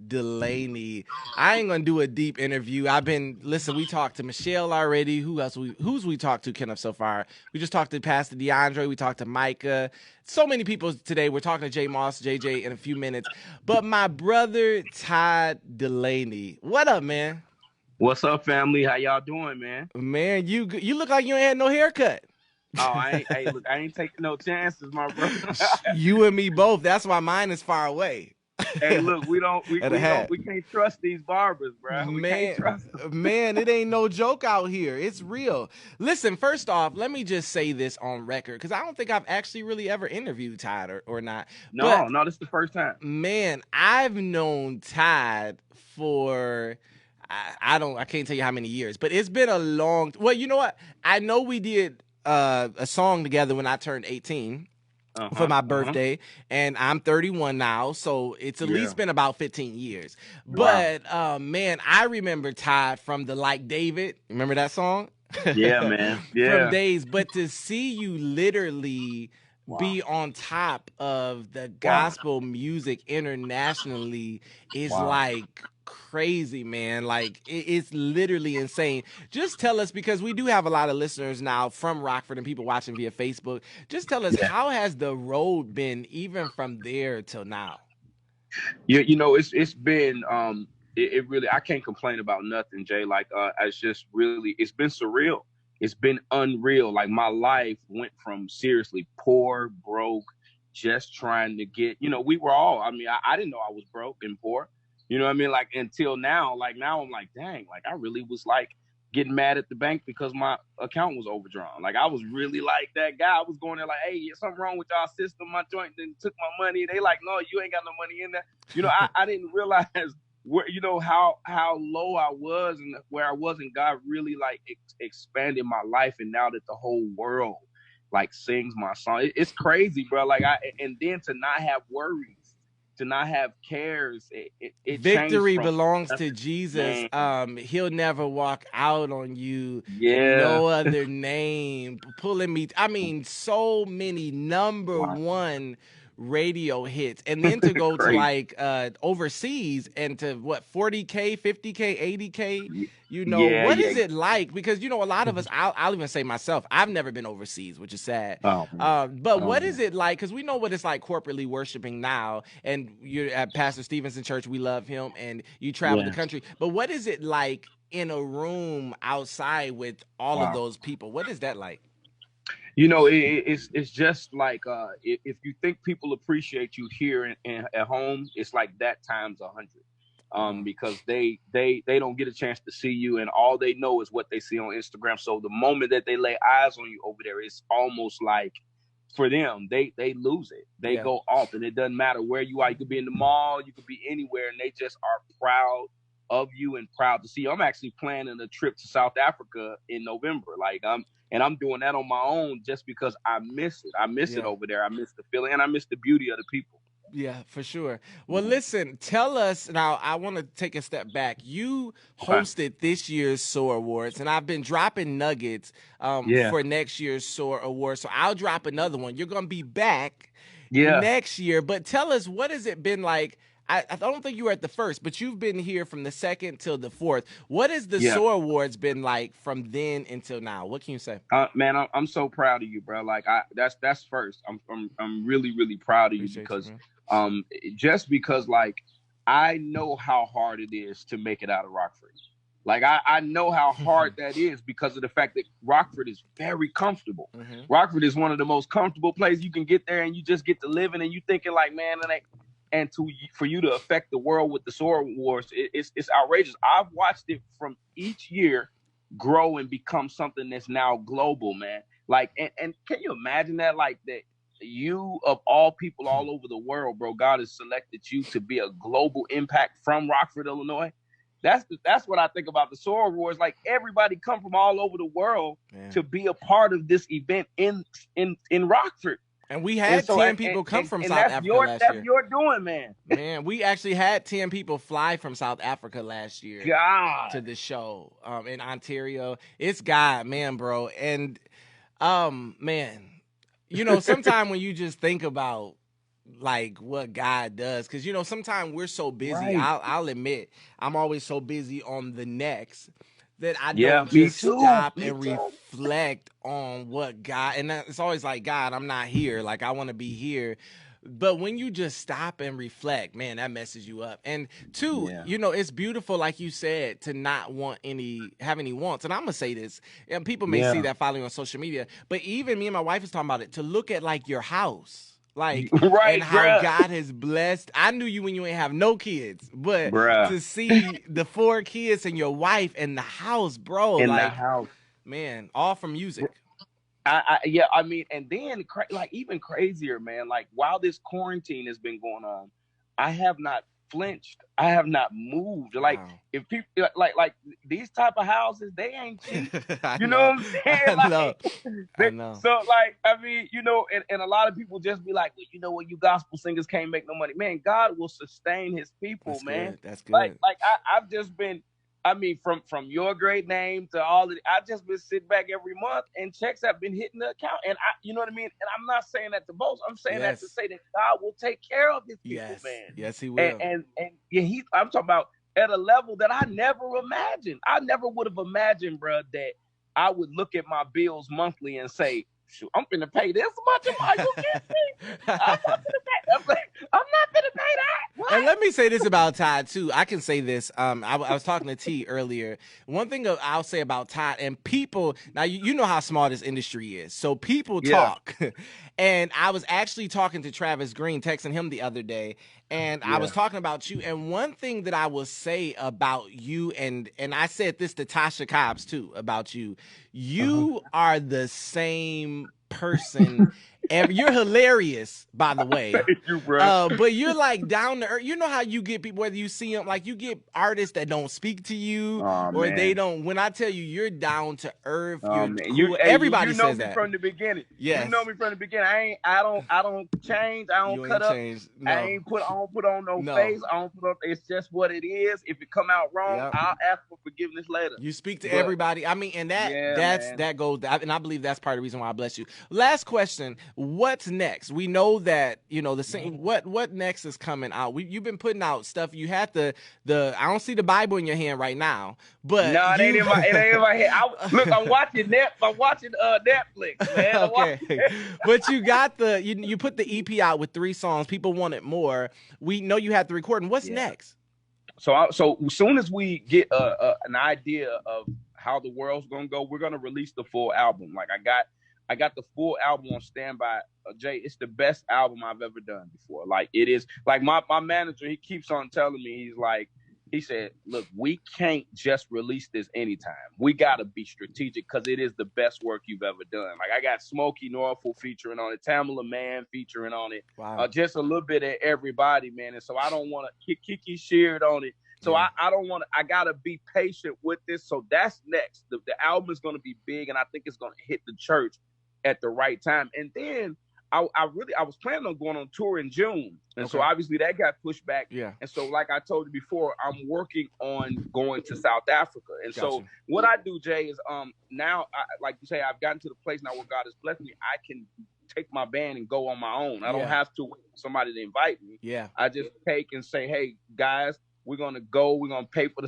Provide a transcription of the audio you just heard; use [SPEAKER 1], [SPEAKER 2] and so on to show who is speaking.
[SPEAKER 1] Dulaney. I ain't gonna do a deep interview. Listen, we talked to Michelle already. Who's we talked to, Kenneth, so far? We just talked to Pastor DeAndre. We talked to Micah. So many people today. We're talking to Jay Moss, JJ in a few minutes. But my brother, Todd Dulaney. What up, man?
[SPEAKER 2] What's up, family? How y'all doing, man?
[SPEAKER 1] Man, you look like you ain't had no haircut.
[SPEAKER 2] Oh, I ain't. Hey, look, I ain't taking no chances, my brother.
[SPEAKER 1] You and me both. That's why mine is far away.
[SPEAKER 2] Hey, look, we don't, we,
[SPEAKER 1] At a
[SPEAKER 2] we don't,
[SPEAKER 1] hat.
[SPEAKER 2] we can't trust these barbers, bro. We can't
[SPEAKER 1] Man,
[SPEAKER 2] trust them.
[SPEAKER 1] man, it ain't no joke out here. It's real. Listen, first off, let me just say this on record because I don't think I've actually really ever interviewed Todd or not. But
[SPEAKER 2] No, this is the first time.
[SPEAKER 1] man, I've known Todd for I can't tell you how many years, but it's been a long. Well, you know what? I know we did a song together when I turned 18 for my birthday, and I'm 31 now, so it's at least been about 15 years.
[SPEAKER 2] Wow.
[SPEAKER 1] But man, I remember Todd from the Like David. Remember that song?
[SPEAKER 2] Yeah, man.
[SPEAKER 1] From
[SPEAKER 2] Yeah.
[SPEAKER 1] days, but to see you literally
[SPEAKER 2] Wow.
[SPEAKER 1] be on top of the
[SPEAKER 2] Wow.
[SPEAKER 1] gospel music internationally is
[SPEAKER 2] Wow.
[SPEAKER 1] like crazy, man. Like it's literally insane. Just tell us, because we do have a lot of listeners now from Rockford and people watching via Facebook. Just tell us,
[SPEAKER 2] Yeah.
[SPEAKER 1] how has the road been even from there till now?
[SPEAKER 2] It's been it really, I can't complain about nothing, Jay. Like it's just really, it's been surreal. It's been unreal. Like my life went from seriously poor, broke, just trying to get, we were all, I mean, I didn't know I was broke and poor. You know what I mean? Like until now, like now I'm like, dang, like I really was like getting mad at the bank because my account was overdrawn. Like I was really like that guy. I was going there like, hey, something wrong with y'all system. My joint then took my money. They like, no, you ain't got no money in there. I didn't realize where, how low I was and where I was, and God really like expanded my life. And now that the whole world like sings my song, it's crazy, bro. Like and then to not have worries, to not have cares, it changed
[SPEAKER 1] Victory
[SPEAKER 2] from
[SPEAKER 1] belongs to
[SPEAKER 2] nothing,
[SPEAKER 1] Jesus.
[SPEAKER 2] man.
[SPEAKER 1] He'll never walk out on you in
[SPEAKER 2] Yeah.
[SPEAKER 1] no other name. Pulling me. I mean, so many number
[SPEAKER 2] Wow.
[SPEAKER 1] one radio hits, and then to go to
[SPEAKER 2] Crazy.
[SPEAKER 1] like overseas and to what, 40K, 50K, 80K.
[SPEAKER 2] Yeah,
[SPEAKER 1] What
[SPEAKER 2] yeah.
[SPEAKER 1] is it like? Because a lot of us, I'll even say myself, I've never been overseas, which is sad.
[SPEAKER 2] Oh man.
[SPEAKER 1] But
[SPEAKER 2] Oh
[SPEAKER 1] what is
[SPEAKER 2] man.
[SPEAKER 1] it like? Because we know what it's like corporately worshiping now, and you're at Pastor Stevenson Church. We love him, and you travel the
[SPEAKER 2] Yeah.
[SPEAKER 1] country. But what is it like in a room outside with all of
[SPEAKER 2] Wow.
[SPEAKER 1] those people? What is that like?
[SPEAKER 2] It's just like if you think people appreciate you here at home, it's like that times 100.
[SPEAKER 1] Mm.
[SPEAKER 2] Because they don't get a chance to see you, and all they know is what they see on Instagram. So the moment that they lay eyes on you over there, it's almost like for them, they lose it. They
[SPEAKER 1] Yeah.
[SPEAKER 2] go off, and it doesn't matter where you are. You could be in the mall, you could be anywhere, and they just are proud of you and proud to see you. I'm actually planning a trip to South Africa in November. I'm doing that on my own just because I miss it. I miss it
[SPEAKER 1] Yeah.
[SPEAKER 2] over there. I miss the feeling, and I miss the beauty of the people.
[SPEAKER 1] Yeah, for sure. Well,
[SPEAKER 2] Mhm.
[SPEAKER 1] listen, tell us now. I want to take a step back. You
[SPEAKER 2] Okay.
[SPEAKER 1] hosted this year's SOAR Awards, and I've been dropping nuggets
[SPEAKER 2] Yeah.
[SPEAKER 1] for next year's SOAR Awards. So I'll drop another one. You're going to be back
[SPEAKER 2] Yeah.
[SPEAKER 1] next year, but tell us, what has it been like? I don't think you were at the first, but you've been here from the second till the fourth. What has the
[SPEAKER 2] Yeah.
[SPEAKER 1] SOAR Awards been like from then until now? What can you say?
[SPEAKER 2] Man, I'm so proud of you, bro. Like that's first. I'm really really proud of you
[SPEAKER 1] Appreciate you,
[SPEAKER 2] because
[SPEAKER 1] man.
[SPEAKER 2] um just because like I know how hard it is to make it out of Rockford. Like I know how hard that is because of the fact that Rockford is very comfortable.
[SPEAKER 1] Hmm.
[SPEAKER 2] Rockford is one of the most comfortable places you can get there, and you just get to live in, and you thinking like, man, and for you to affect the world with the SOAR Wars, it's outrageous. I've watched it from each year grow and become something that's now global, man. Like, and can you imagine that? Like that you of all people all over the world, bro, God has selected you to be a global impact from Rockford, Illinois. That's what I think about the SOAR Awards. Like everybody come from all over the world
[SPEAKER 1] Yeah.
[SPEAKER 2] to be a part of this event in Rockford.
[SPEAKER 1] And we
[SPEAKER 2] And
[SPEAKER 1] had
[SPEAKER 2] so
[SPEAKER 1] 10 people come from
[SPEAKER 2] and
[SPEAKER 1] South Africa last
[SPEAKER 2] that's
[SPEAKER 1] year.
[SPEAKER 2] your doing, man.
[SPEAKER 1] Man, we actually had 10 people fly from South Africa last year
[SPEAKER 2] God.
[SPEAKER 1] to the show in Ontario. It's God, man, bro. And man, sometimes when you just think about like what God does. Because you know, sometimes we're so busy.
[SPEAKER 2] Right.
[SPEAKER 1] I'll admit, I'm always so busy on the next that I
[SPEAKER 2] Yeah,
[SPEAKER 1] don't
[SPEAKER 2] me
[SPEAKER 1] just
[SPEAKER 2] too.
[SPEAKER 1] stop
[SPEAKER 2] Me
[SPEAKER 1] and
[SPEAKER 2] too.
[SPEAKER 1] reflect on what God. And it's always like, God, I'm not here. Like I want to be here. But when you just stop and reflect, man, that messes you up. And two,
[SPEAKER 2] Yeah.
[SPEAKER 1] you know, it's beautiful, like you said, to not have any wants. And I'm gonna say this, and people may see
[SPEAKER 2] Yeah.
[SPEAKER 1] that following on social media, but even me and my wife is talking about it, to look at like your house. Like, and
[SPEAKER 2] Right,
[SPEAKER 1] how
[SPEAKER 2] bruh.
[SPEAKER 1] God has blessed. I knew you when you ain't have no kids, but
[SPEAKER 2] Bruh.
[SPEAKER 1] to see the 4 kids and your wife and the house, bro,
[SPEAKER 2] In the
[SPEAKER 1] like,
[SPEAKER 2] house.
[SPEAKER 1] man, all from music.
[SPEAKER 2] Yeah, I mean, and then like even crazier, man. Like while this quarantine has been going on, I have not flinched. I have not moved. Like
[SPEAKER 1] Wow.
[SPEAKER 2] if people like these type of houses, they ain't cheap.
[SPEAKER 1] I
[SPEAKER 2] You know
[SPEAKER 1] know.
[SPEAKER 2] what I'm saying?
[SPEAKER 1] I know.
[SPEAKER 2] Like
[SPEAKER 1] I know.
[SPEAKER 2] so like I mean, you know, and a lot of people just be like, well, you know what, you gospel singers can't make no money. Man, God will sustain his people,
[SPEAKER 1] That's
[SPEAKER 2] man.
[SPEAKER 1] good. That's
[SPEAKER 2] Like
[SPEAKER 1] good.
[SPEAKER 2] like I've just been I mean, from your great name to all of it, I just been sitting back every month and checks have been hitting the account. And you know what I mean? And I'm not saying that to boast. I'm saying that to
[SPEAKER 1] Yes.
[SPEAKER 2] say that God will take care of his people,
[SPEAKER 1] Yes.
[SPEAKER 2] man.
[SPEAKER 1] Yes, he
[SPEAKER 2] And
[SPEAKER 1] will.
[SPEAKER 2] and yeah, I'm talking about at a level that I never imagined. I never would have imagined, bro, that I would look at my bills monthly and say, shoot, I'm gonna pay this much. Are you kidding me? I'm not gonna pay. I'm not gonna pay that.
[SPEAKER 1] And
[SPEAKER 2] What?
[SPEAKER 1] let me say this about Todd too. I can say this. I was talking to T earlier. One thing I'll say about Todd and people. Now you know how small this industry is, so people
[SPEAKER 2] Yeah,
[SPEAKER 1] talk. And I was actually talking to Travis Green, texting him the other day, and I
[SPEAKER 2] yeah.
[SPEAKER 1] was talking about you. And one thing that I will say about you, and I said this to Tasha Cobbs too about you.
[SPEAKER 2] Uh-huh.
[SPEAKER 1] You are the same person. You're hilarious, by the way.
[SPEAKER 2] Thank you, bro.
[SPEAKER 1] But you're like down to earth. You know how you get people, whether you see them, like you get artists that don't speak to you
[SPEAKER 2] Oh
[SPEAKER 1] or they
[SPEAKER 2] man.
[SPEAKER 1] don't. When I tell you, you're down to earth,
[SPEAKER 2] Oh
[SPEAKER 1] you're
[SPEAKER 2] man,
[SPEAKER 1] cool.
[SPEAKER 2] you
[SPEAKER 1] Everybody
[SPEAKER 2] know
[SPEAKER 1] says
[SPEAKER 2] me
[SPEAKER 1] that.
[SPEAKER 2] from the beginning. You know
[SPEAKER 1] Yes,
[SPEAKER 2] me from the beginning. I don't change. I don't
[SPEAKER 1] you
[SPEAKER 2] cut
[SPEAKER 1] ain't
[SPEAKER 2] up.
[SPEAKER 1] changed. No,
[SPEAKER 2] I don't put on no
[SPEAKER 1] no.
[SPEAKER 2] face. I don't put on. It's just what it is. If it come out wrong,
[SPEAKER 1] Yep.
[SPEAKER 2] I'll ask for forgiveness later.
[SPEAKER 1] You speak to
[SPEAKER 2] But
[SPEAKER 1] everybody. I mean, and
[SPEAKER 2] yeah, man.
[SPEAKER 1] that goes, and I believe that's part of the reason why I bless you. Last question: what's next? We know that you know the same. What next is coming out? You've been putting out stuff. You had the. I don't see the Bible in your hand right now, but
[SPEAKER 2] No,
[SPEAKER 1] you.
[SPEAKER 2] it ain't in my head. Look, I'm watching Netflix, man. I'm
[SPEAKER 1] Okay,
[SPEAKER 2] watching.
[SPEAKER 1] but you got you put the EP out with 3 songs. People wanted more. We know you had the recording. What's
[SPEAKER 2] Yeah.
[SPEAKER 1] next?
[SPEAKER 2] So as soon as we get an idea of how the world's gonna go, we're gonna release the full album. Like I got the full album on standby. Jay, it's the best album I've ever done before. Like it is. Like my manager, he keeps on telling me, he said, look, we can't just release this anytime. We gotta be strategic because it is the best work you've ever done. Like I got Smokey Norfolk featuring on it, Tamala Mann featuring on it,
[SPEAKER 1] Wow.
[SPEAKER 2] just a little bit of everybody, man. And so I don't want to Kiki shared on it. So
[SPEAKER 1] Yeah.
[SPEAKER 2] I don't want to. I gotta be patient with this. So that's next. The album is gonna be big, and I think it's gonna hit the church at the right time. And then I was planning on going on tour in June, and so
[SPEAKER 1] Okay.
[SPEAKER 2] obviously that got pushed back.
[SPEAKER 1] Yeah.
[SPEAKER 2] And so, like I told you before, I'm working on going to South Africa. And so
[SPEAKER 1] Gotcha.
[SPEAKER 2] what I do, Jay, is now like you say, I've gotten to the place now where God has blessed me. I can take my band and go on my own. I don't
[SPEAKER 1] Yeah.
[SPEAKER 2] have to wait for somebody to invite me.
[SPEAKER 1] Yeah.
[SPEAKER 2] I just take and say, hey guys, we're gonna go. We're gonna pay for the